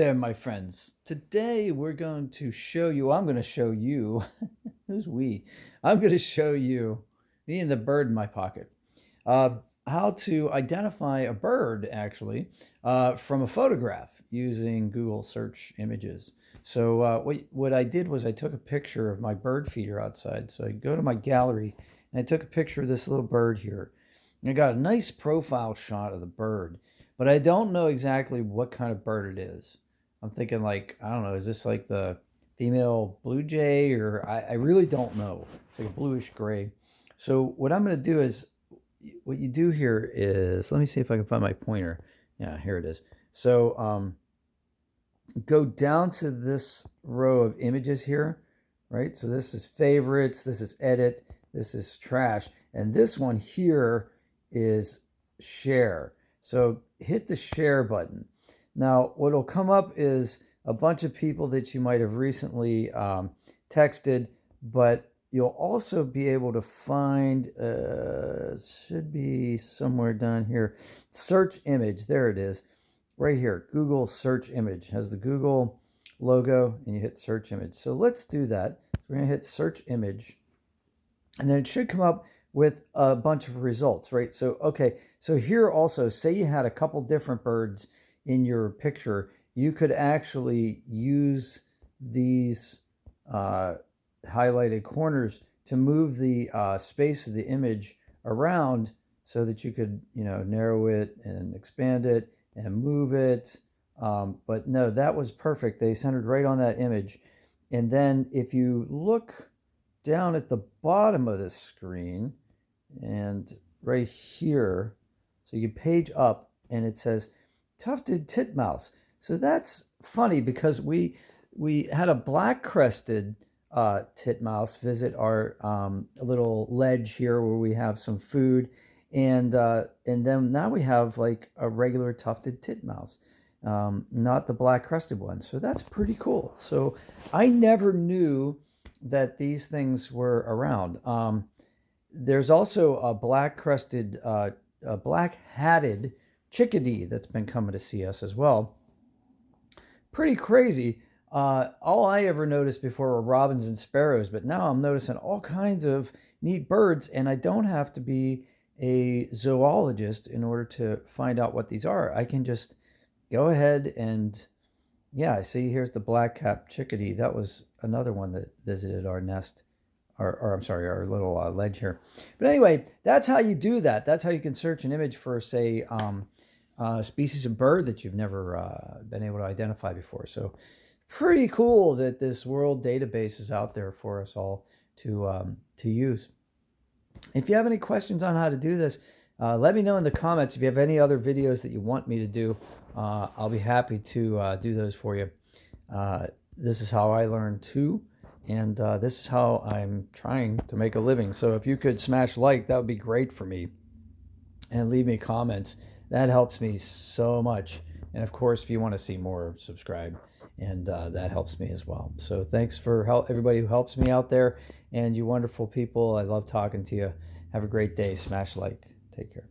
There, my friends. Today we're going to show you, I'm going to show you, who's we? I'm going to show you, me and the bird in my pocket, uh, how to identify a bird actually from a photograph using Google search images. So what I did was I took a picture of my bird feeder outside. So I go to my gallery and I took a picture of this little bird here. And I got a nice profile shot of the bird, but I don't know exactly what kind of bird it is. I'm thinking like, I don't know, is this like the female blue jay or I really don't know. It's like a bluish gray. So what I'm going to do is, what you do here is, let me see if I can find my pointer. Yeah, here it is. So go down to this row of images here, right? So this is favorites, this is edit, this is trash, and this one here is share. So hit the share button. Now, what will come up is a bunch of people that you might have recently texted, but you'll also be able to find, should be somewhere down here, search image. There it is, right here. Google search image has the Google logo, and you hit search image. So let's do that. So we're going to hit search image, and then it should come up with a bunch of results, right? So, okay, so here also, say you had a couple different birds in your picture, you could actually use these highlighted corners to move the space of the image around so that you could, narrow it and expand it and move it. But no, that was perfect. They centered right on that image. And then if you look down at the bottom of this screen and right here, so you page up and it says tufted titmouse. So that's funny because we had a black-crested titmouse visit our little ledge here where we have some food, and then now we have like a regular tufted titmouse, not the black-crested one. So that's pretty cool. So I never knew that these things were around. There's also a black-crested, a black-hatted chickadee that's been coming to see us as well. Pretty crazy. All I ever noticed before were robins and sparrows, but now I'm noticing all kinds of neat birds, and I don't have to be a zoologist in order to find out what these are. I can just go ahead and, yeah, I see here's the black-capped chickadee. That was another one that visited our nest, or I'm sorry, our little ledge here. But anyway, that's how you do that. That's how you can search an image for, say, species of bird that you've never been able to identify before. So pretty cool that this world database is out there for us all to use. If you have any questions on how to do this, let me know in the comments. If you have any other videos that you want me to do, I'll be happy to do those for you. This is how I learned too, and this is how I'm trying to make a living. So if you could smash like, that would be great for me, and leave me comments. That helps me so much. And of course, if you want to see more, subscribe, and that helps me as well. So thanks for everybody who helps me out there, and you wonderful people. I love talking to you. Have a great day. Smash like. Take care.